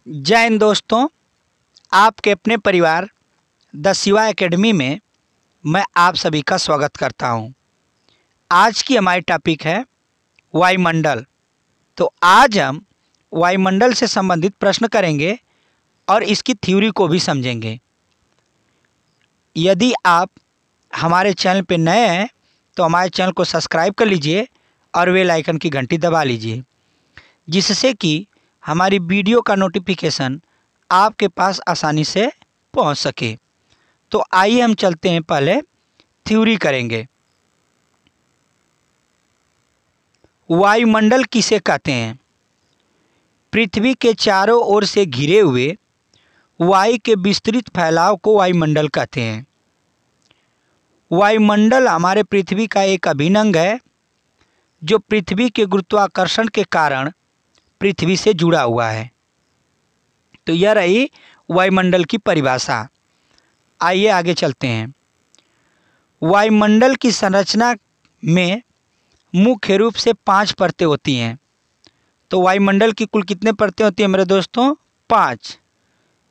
जय हिंद दोस्तों, आपके अपने परिवार द शिवा एकेडमी में मैं आप सभी का स्वागत करता हूं। आज की हमारी टॉपिक है वायुमंडल। तो आज हम वायुमंडल से संबंधित प्रश्न करेंगे और इसकी थ्योरी को भी समझेंगे। यदि आप हमारे चैनल पर नए हैं तो हमारे चैनल को सब्सक्राइब कर लीजिए और बेल आइकन की घंटी दबा लीजिए, जिससे कि हमारी वीडियो का नोटिफिकेशन आपके पास आसानी से पहुंच सके। तो आइए हम चलते हैं, पहले थ्योरी करेंगे। वायुमंडल किसे कहते हैं? पृथ्वी के चारों ओर से घिरे हुए वायु के विस्तृत फैलाव को वायुमंडल कहते हैं। वायुमंडल हमारे पृथ्वी का एक अभिन्न अंग है, जो पृथ्वी के गुरुत्वाकर्षण के कारण पृथ्वी से जुड़ा हुआ है। तो यह रही वायुमंडल की परिभाषा। आइए आगे चलते हैं। वायुमंडल की संरचना में मुख्य रूप से 5 परतें होती हैं। तो वायुमंडल की कुल कितने परतें होती हैं मेरे दोस्तों? 5।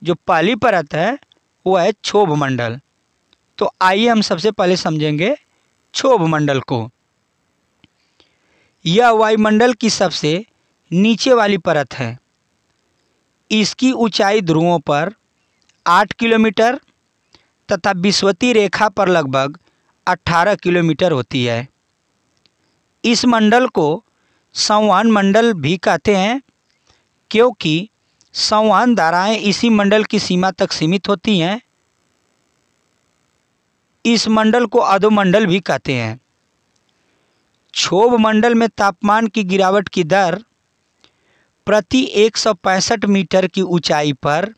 जो पहली परत है वो है क्षोभ मंडल। तो आइए हम सबसे पहले समझेंगे क्षोभ मंडल को। यह वायुमंडल की सबसे नीचे वाली परत है। इसकी ऊंचाई ध्रुवों पर 8 किलोमीटर तथा विषुवतीय रेखा पर लगभग 18 किलोमीटर होती है। इस मंडल को संवहन मंडल भी कहते हैं, क्योंकि संवहन धाराएं इसी मंडल की सीमा तक सीमित होती हैं। इस मंडल को अधोमंडल भी कहते हैं। क्षोभ मंडल में तापमान की गिरावट की दर प्रति 165 मीटर की ऊंचाई पर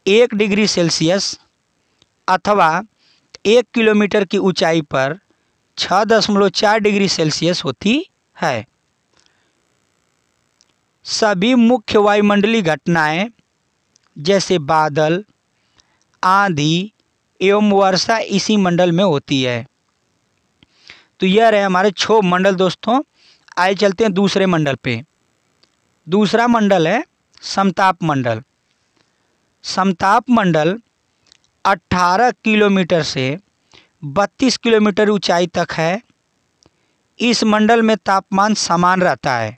1 डिग्री सेल्सियस अथवा 1 किलोमीटर की ऊंचाई पर 6.4 डिग्री सेल्सियस होती है। सभी मुख्य वायुमंडलीय घटनाएं जैसे बादल, आंधी एवं वर्षा इसी मंडल में होती है। तो यह रहे हमारे क्षोभ मंडल दोस्तों। आइए चलते हैं दूसरे मंडल पे। दूसरा मंडल है समताप मंडल। समताप मंडल 18 किलोमीटर से 32 किलोमीटर ऊंचाई तक है। इस मंडल में तापमान समान रहता है।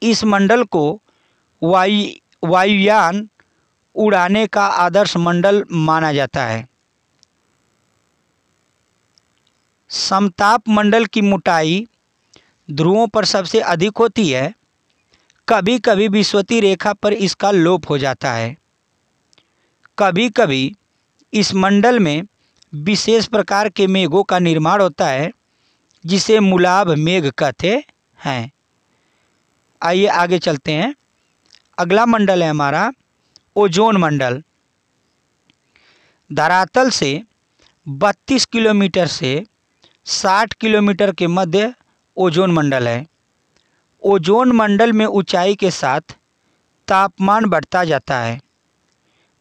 इस मंडल को वायुयान उड़ाने का आदर्श मंडल माना जाता है। समताप मंडल की मोटाई ध्रुवों पर सबसे अधिक होती है। कभी कभी विषुवतीय रेखा पर इसका लोप हो जाता है। कभी कभी इस मंडल में विशेष प्रकार के मेघों का निर्माण होता है, जिसे मूलाभ मेघ कहते हैं। आइए आगे चलते हैं। अगला मंडल है हमारा ओजोन मंडल। धरातल से 32 किलोमीटर से 60 किलोमीटर के मध्य ओजोन मंडल है। ओजोन मंडल में ऊंचाई के साथ तापमान बढ़ता जाता है।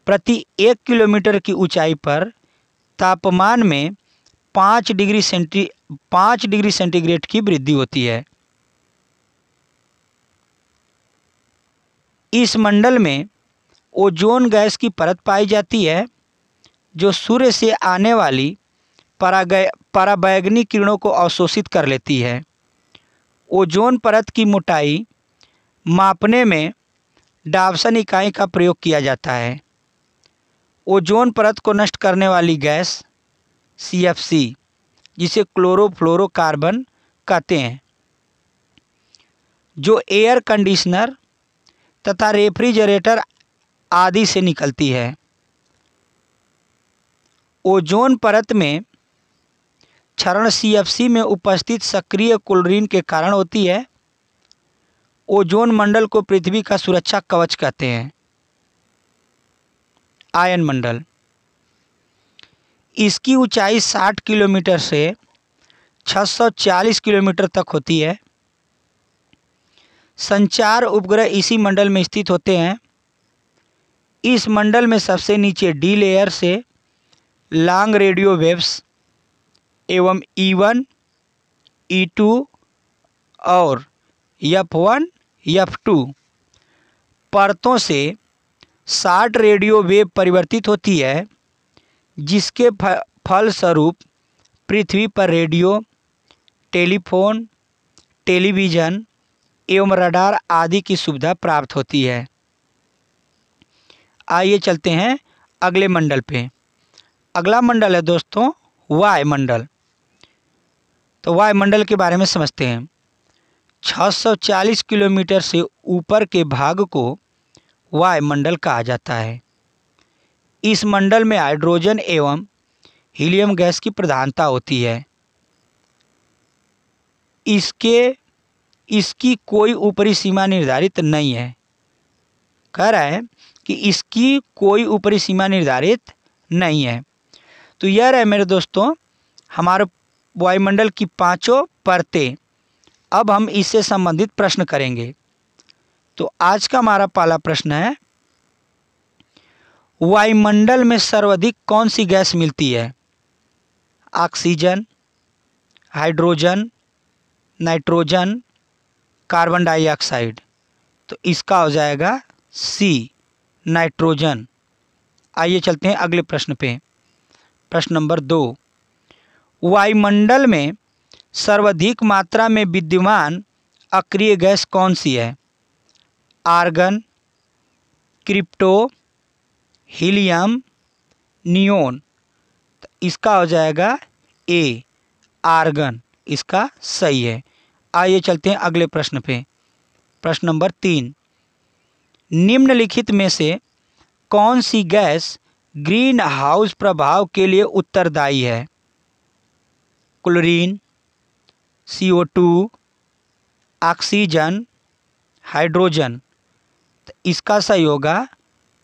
प्रति 1 किलोमीटर की ऊंचाई पर तापमान में 5 डिग्री सेंटीग्रेड की वृद्धि होती है। इस मंडल में ओजोन गैस की परत पाई जाती है, जो सूर्य से आने वाली पराबैंगनी किरणों को अवशोषित कर लेती है। ओजोन परत की मोटाई मापने में डाल्टन इकाई का प्रयोग किया जाता है। ओजोन परत को नष्ट करने वाली गैस CFC, जिसे क्लोरोफ्लोरोकार्बन कहते हैं, जो एयर कंडीशनर तथा रेफ्रिजरेटर आदि से निकलती है। ओजोन परत में क्षरण CFC में उपस्थित सक्रिय क्लोरीन के कारण होती है। ओजोन मंडल को पृथ्वी का सुरक्षा कवच कहते हैं। आयन मंडल। इसकी ऊंचाई 60 किलोमीटर से 640 किलोमीटर तक होती है। संचार उपग्रह इसी मंडल में स्थित होते हैं। इस मंडल में सबसे नीचे डी लेयर से लॉन्ग रेडियो वेव्स एवं E1, E2 और F1, F2 परतों से 60 रेडियो वेव परिवर्तित होती है, जिसके फलस्वरूप पृथ्वी पर रेडियो, टेलीफोन, टेलीविज़न एवं रडार आदि की सुविधा प्राप्त होती है। आइए चलते हैं अगले मंडल पे। अगला मंडल है दोस्तों वायुमंडल। तो वायुमंडल के बारे में समझते हैं। 640 किलोमीटर से ऊपर के भाग को वायुमंडल कहा जाता है। इस मंडल में हाइड्रोजन एवं हीलियम गैस की प्रधानता होती है। इसकी कोई ऊपरी सीमा निर्धारित नहीं है। कह रहा है कि इसकी कोई ऊपरी सीमा निर्धारित नहीं है। तो यह रहे मेरे दोस्तों हमारे वायुमंडल की 5 परतें। अब हम इससे संबंधित प्रश्न करेंगे। तो आज का हमारा पहला प्रश्न है, वायुमंडल में सर्वाधिक कौन सी गैस मिलती है? Oxygen, hydrogen, nitrogen, carbon dioxide. तो इसका हो जाएगा सी, नाइट्रोजन। आइए चलते हैं अगले प्रश्न पे। प्रश्न नंबर 2, वायुमंडल में सर्वाधिक मात्रा में विद्यमान अक्रिय गैस कौन सी है? Argon, krypton, helium, neon. तो इसका हो जाएगा ए, आर्गन। इसका सही है। आइए चलते हैं अगले प्रश्न पे। प्रश्न नंबर 3, निम्नलिखित में से कौन सी गैस ग्रीन हाउस प्रभाव के लिए उत्तरदायी है? Chlorine, CO2, oxygen, hydrogen. तो इसका सही होगा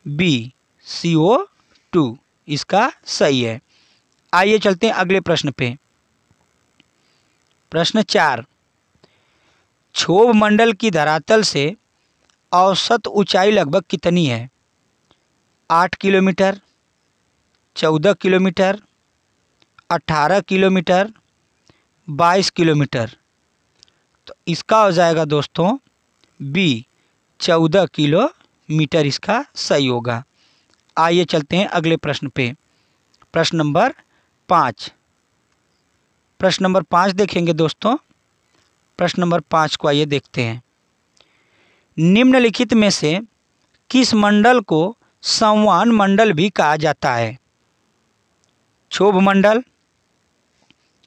बी, CO2। इसका सही है। आइए चलते हैं अगले प्रश्न पे। प्रश्न 4, क्षोभ मंडल की धरातल से औसत ऊंचाई लगभग कितनी है? 8 किलोमीटर, 14 किलोमीटर, 18 किलोमीटर, 22 किलोमीटर। तो इसका हो जाएगा दोस्तों बी, 14 किलोमीटर। इसका सही होगा। आइए चलते हैं अगले प्रश्न पे। प्रश्न नंबर 5। प्रश्न नंबर 5 देखेंगे दोस्तों। प्रश्न नंबर 5 को आइए देखते हैं। निम्नलिखित में से किस मंडल को संवहन मंडल भी कहा जाता है? क्षोभ मंडल,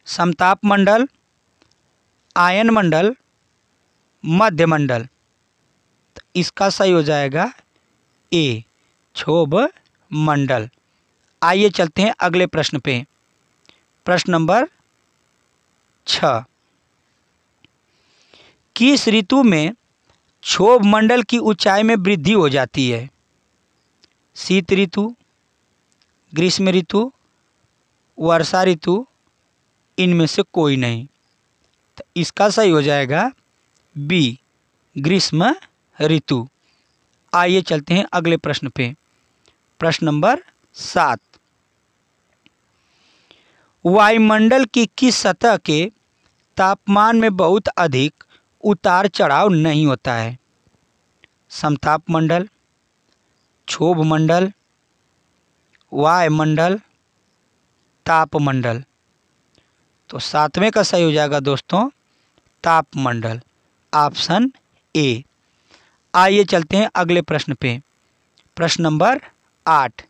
समताप मंडल, आयन मंडल, मध्य मंडल। तो इसका सही हो जाएगा ए, क्षोभ मंडल। आइए चलते हैं अगले प्रश्न पे। प्रश्न नंबर 6, किस ऋतु में क्षोभ मंडल की ऊंचाई में वृद्धि हो जाती है? शीत ऋतु, ग्रीष्म ऋतु, वर्षा ऋतु, इनमें से कोई नहीं। तो इसका सही हो जाएगा बी, ग्रीष्म ऋतु। आइए चलते हैं अगले प्रश्न पे। प्रश्न नंबर 7, वायुमंडल की किस सतह के तापमान में बहुत अधिक उतार चढ़ाव नहीं होता है? समताप मंडल, क्षोभ मंडल, वायुमंडल, तापमंडल। तो 7वें का सही हो जाएगा दोस्तों तापमंडल, ऑप्शन ए। आइए चलते हैं अगले प्रश्न पे। प्रश्न नंबर 8,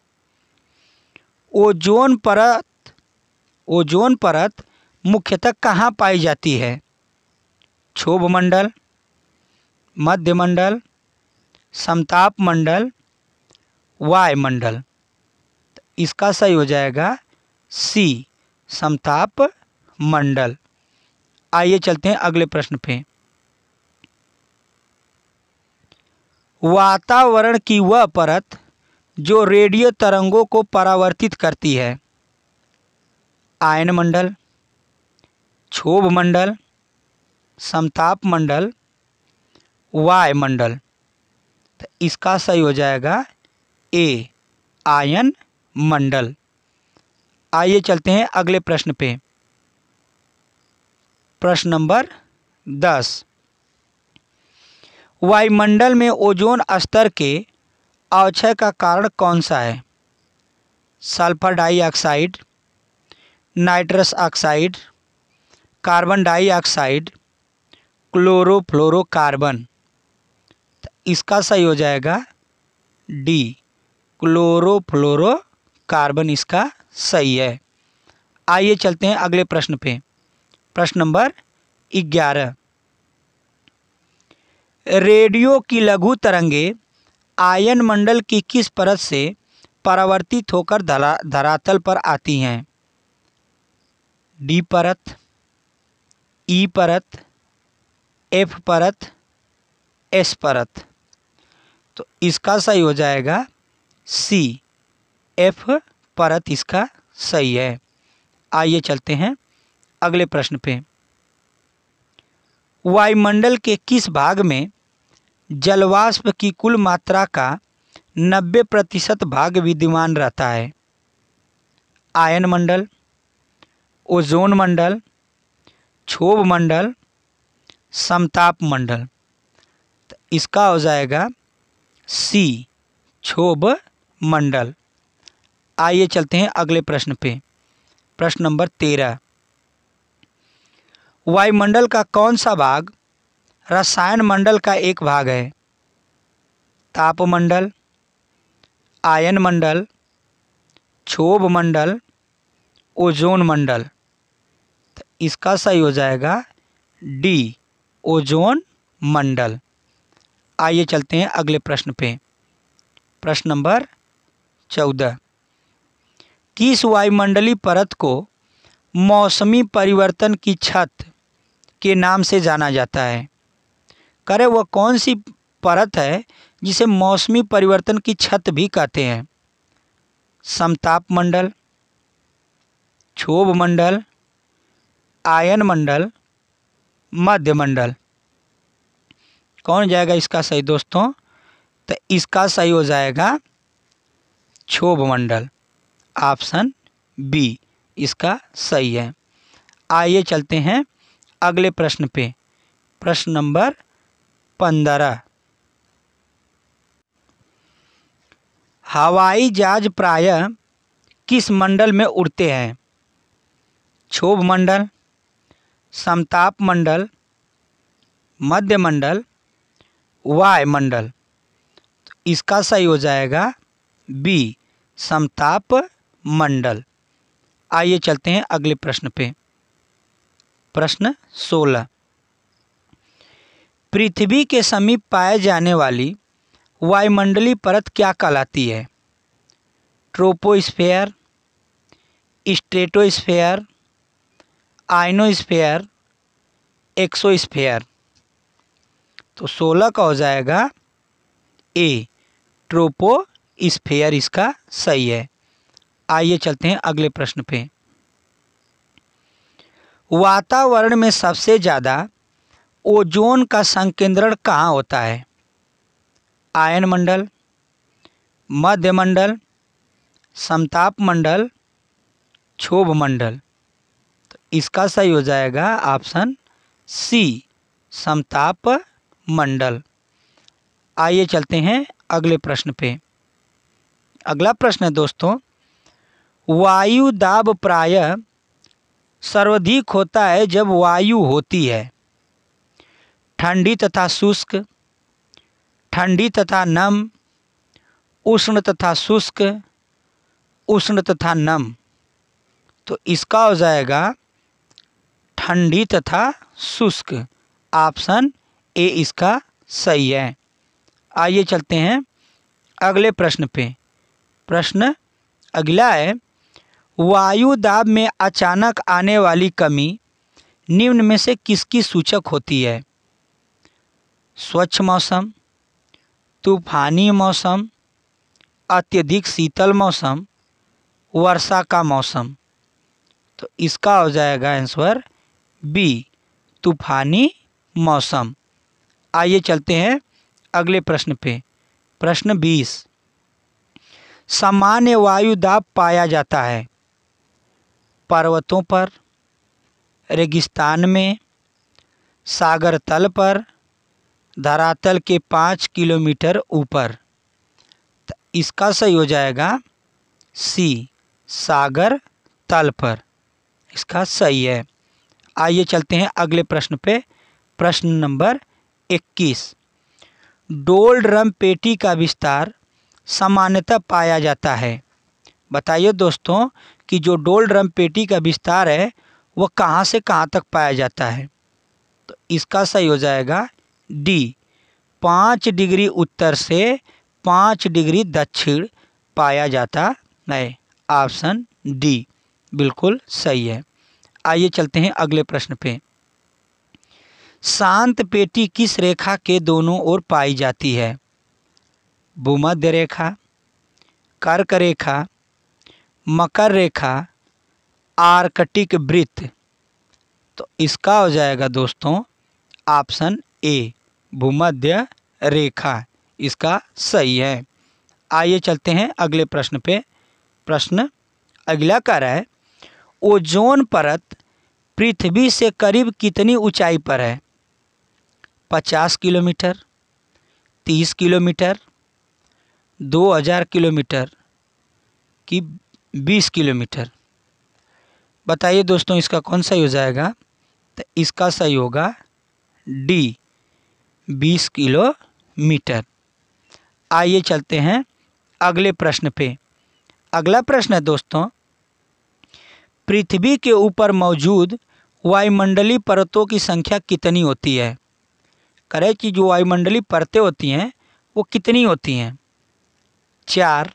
ओजोन परत मुख्यतः कहाँ पाई जाती है? क्षोभ मंडल, मध्य मंडल, समताप मंडल, वायुमंडल। तो इसका सही हो जाएगा सी, समताप मंडल। आइए चलते हैं अगले प्रश्न पे। वातावरण की वह परत जो रेडियो तरंगों को परावर्तित करती है? आयन मंडल, क्षोभ मंडल, समताप मंडल, वायुमंडल। तो इसका सही हो जाएगा ए, आयन मंडल। आइए चलते हैं अगले प्रश्न पे। प्रश्न नंबर 10, वायुमंडल में ओजोन स्तर के अवक्षय का कारण कौन सा है? Sulphur dioxide, nitrous oxide, carbon dioxide, chlorofluorocarbon. इसका सही हो जाएगा डी, क्लोरोफ्लोरोकार्बन इसका सही है। आइए चलते हैं अगले प्रश्न पे। प्रश्न नंबर 11। रेडियो की लघु तरंगे आयन मंडल की किस परत से परावर्तित होकर धरातल पर आती हैं? डी परत, ई परत, एफ परत, एस परत। तो इसका सही हो जाएगा सी, एफ परत इसका सही है। आइए चलते हैं अगले प्रश्न पे। वायुमंडल के किस भाग में जलवाष्प की कुल मात्रा का 90% भाग विद्यमान रहता है? आयन मंडल, ओजोन मंडल, क्षोभ मंडल, समताप मंडल। तो इसका हो जाएगा सी, क्षोभ मंडल। आइए चलते हैं अगले प्रश्न पे। प्रश्न नंबर 13। वायुमंडल का कौन सा भाग रसायन मंडल का एक भाग है? तापमंडल, आयन मंडल, क्षोभ मंडल, ओजोन मंडल। तो इसका सही हो जाएगा डी, ओजोन मंडल। आइए चलते हैं अगले प्रश्न पे। प्रश्न नंबर 14। किस वायुमंडलीय परत को मौसमी परिवर्तन की छत के नाम से जाना जाता है? करे वह कौन सी परत है जिसे मौसमी परिवर्तन की छत भी कहते हैं? समताप मंडल, क्षोभ मंडल, आयन मंडल, मध्य मंडल। कौन जाएगा इसका सही दोस्तों? तो इसका सही हो जाएगा क्षोभ मंडल, ऑप्शन बी इसका सही है। आइए चलते हैं अगले प्रश्न पे। प्रश्न नंबर 15। हवाई जहाज प्रायः किस मंडल में उड़ते हैं? क्षोभ मंडल, समताप मंडल, मध्य मंडल, वायुमंडल। तो इसका सही हो जाएगा बी, समताप मंडल। आइए चलते हैं अगले प्रश्न पे। प्रश्न 16। पृथ्वी के समीप पाए जाने वाली वायुमंडलीय परत क्या कहलाती है? Troposphere, stratosphere, ionosphere, exosphere. तो 16 का हो जाएगा ए, ट्रोपोस्फेयर इसका सही है। आइए चलते हैं अगले प्रश्न पे। वातावरण में सबसे ज़्यादा ओजोन का संकेंद्रण कहाँ होता है? आयन मंडल, मध्य मंडल, समताप मंडल, क्षोभ मंडल। तो इसका सही हो जाएगा ऑप्शन सी, समताप मंडल। आइए चलते हैं अगले प्रश्न पे। अगला प्रश्न है दोस्तों, वायु दाब प्रायः सर्वाधिक होता है जब वायु होती है ठंडी तथा शुष्क, ठंडी तथा नम, उष्ण तथा शुष्क, उष्ण तथा नम। तो इसका हो जाएगा ठंडी तथा शुष्क, ऑप्शन ए इसका सही है। आइए चलते हैं अगले प्रश्न पे। प्रश्न अगला है, वायु दाब में अचानक आने वाली कमी निम्न में से किसकी सूचक होती है? स्वच्छ मौसम, तूफानी मौसम, अत्यधिक शीतल मौसम, वर्षा का मौसम। तो इसका हो जाएगा आंसर बी, तूफानी मौसम। आइए चलते हैं अगले प्रश्न पे। प्रश्न 20। सामान्य वायु दाब पाया जाता है पर्वतों पर, रेगिस्तान में, सागर तल पर, धरातल के 5 किलोमीटर ऊपर। तो इसका सही हो जाएगा सी, सागर तल पर। इसका सही है। आइए चलते हैं अगले प्रश्न पे। प्रश्न नंबर 21। डोलड्रम पेटी का विस्तार सामान्यतः पाया जाता है। बताइए दोस्तों कि जो डोलड्रम पेटी का विस्तार है वह कहाँ से कहाँ तक पाया जाता है। तो इसका सही हो जाएगा डी, 5 डिग्री उत्तर से 5 डिग्री दक्षिण पाया जाता है। ऑप्शन डी बिल्कुल सही है। आइए चलते हैं अगले प्रश्न पे। शांत पेटी किस रेखा के दोनों ओर पाई जाती है। भूमध्य रेखा, कर्क रेखा, मकर रेखा, आर्कटिक वृत्त। तो इसका हो जाएगा दोस्तों ऑप्शन ए, भूमध्य रेखा। इसका सही है। आइए चलते हैं अगले प्रश्न पे। प्रश्न अगला कह रहा है ओजोन परत पृथ्वी से करीब कितनी ऊंचाई पर है। 50 किलोमीटर, 30 किलोमीटर, 2000 किलोमीटर कि 20 किलोमीटर। बताइए दोस्तों इसका कौन सही हो जाएगा। तो इसका सही होगा डी, 20 किलोमीटर। आइए चलते हैं अगले प्रश्न पे। अगला प्रश्न है दोस्तों, पृथ्वी के ऊपर मौजूद वायुमंडलीय परतों की संख्या कितनी होती है। करें कि जो वायुमंडलीय परतें होती हैं वो कितनी होती हैं। 4,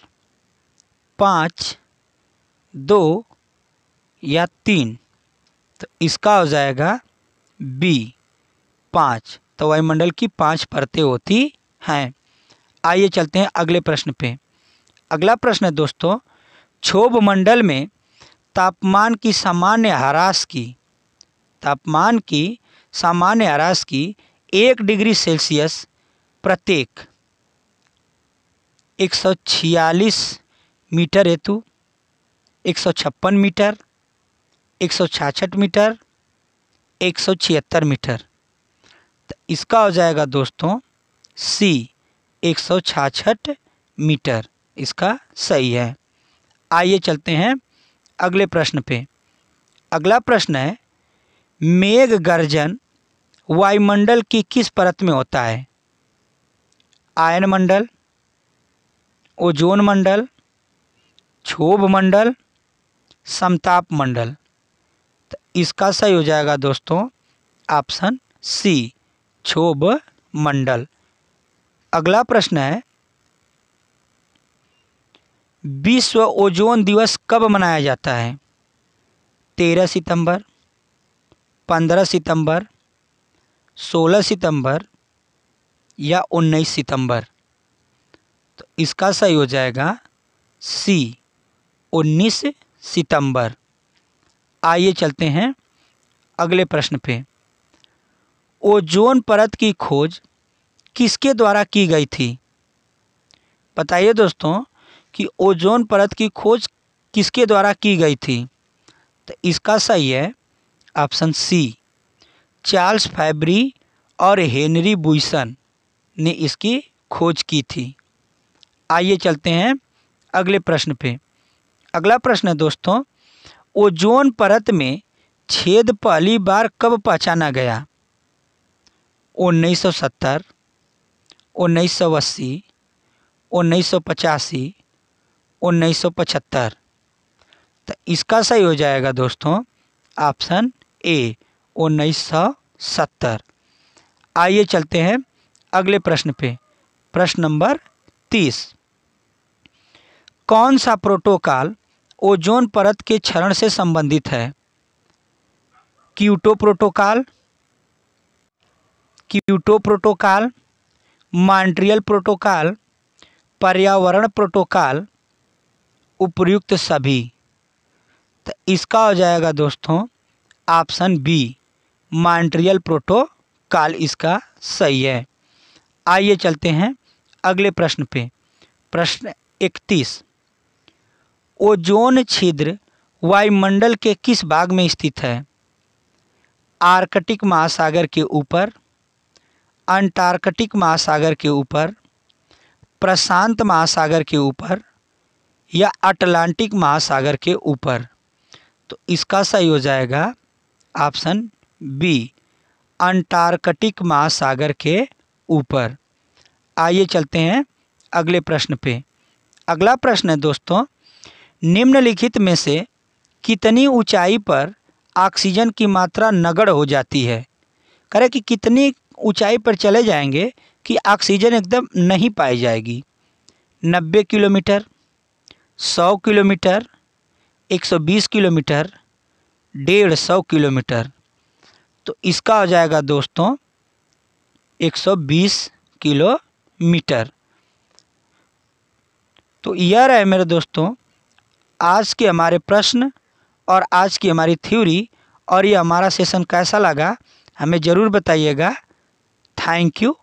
5, 2 या 3। तो इसका हो जाएगा बी, 5। तो वायुमंडल की 5 परतें होती हैं। आइए चलते हैं अगले प्रश्न पे। अगला प्रश्न है दोस्तों, क्षोभ मंडल में तापमान की सामान्य ह्रास की 1 डिग्री सेल्सियस प्रत्येक 146 मीटर हेतु, 156 मीटर, 166 मीटर, 176 मीटर। तो इसका हो जाएगा दोस्तों सी, 166 मीटर। इसका सही है। आइए चलते हैं अगले प्रश्न पे। अगला प्रश्न है मेघ गर्जन वायुमंडल की किस परत में होता है। आयन मंडल, ओजोन मंडल, क्षोभ मंडल, समताप मंडल। तो इसका सही हो जाएगा दोस्तों ऑप्शन सी, क्षोभ मंडल। अगला प्रश्न है विश्व ओजोन दिवस कब मनाया जाता है। 13 सितंबर, 15 सितंबर, 16 सितंबर या 19 सितंबर। तो इसका सही हो जाएगा सी, 19 सितंबर। आइए चलते हैं अगले प्रश्न पे। ओजोन परत की खोज किसके द्वारा की गई थी। बताइए दोस्तों कि ओजोन परत की खोज किसके द्वारा की गई थी। तो इसका सही है ऑप्शन सी, चार्ल्स फैब्री और हेनरी बुइसन ने इसकी खोज की थी। आइए चलते हैं अगले प्रश्न पे। अगला प्रश्न है दोस्तों, ओजोन परत में छेद पहली बार कब पहचाना गया। 1970, 1980, 1985, 1975। तो इसका सही हो जाएगा दोस्तों ऑप्शन ए, 1970। आइए चलते हैं अगले प्रश्न पे। प्रश्न नंबर 30। कौन सा प्रोटोकॉल ओजोन परत के क्षरण से संबंधित है। क्योटो प्रोटोकॉल, मॉन्ट्रियल प्रोटोकॉल, पर्यावरण प्रोटोकॉल, उपर्युक्त सभी। तो इसका हो जाएगा दोस्तों ऑप्शन बी, मॉन्ट्रियल प्रोटोकॉल। इसका सही है। आइए चलते हैं अगले प्रश्न पे। प्रश्न 31। ओजोन छिद्र वायुमंडल के किस भाग में स्थित है। आर्कटिक महासागर के ऊपर, अंटार्कटिक महासागर के ऊपर, प्रशांत महासागर के ऊपर या अटलांटिक महासागर के ऊपर? तो इसका सही हो जाएगा ऑप्शन बी, अंटार्कटिक महासागर के ऊपर। आइए चलते हैं अगले प्रश्न पे। अगला प्रश्न है दोस्तों, निम्नलिखित में से कितनी ऊंचाई पर ऑक्सीजन की मात्रा नगण्य हो जाती है? करें कि कितनी ऊंचाई पर चले जाएंगे कि ऑक्सीजन एकदम नहीं पाई जाएगी? 90 किलोमीटर, 100 किलोमीटर, 120 किलोमीटर, 150 किलोमीटर? तो इसका हो जाएगा दोस्तों 120 किलोमीटर। तो यह रहे मेरे दोस्तों आज के हमारे प्रश्न और आज की हमारी थ्योरी। और ये हमारा सेशन कैसा लगा हमें ज़रूर बताइएगा। Thank you.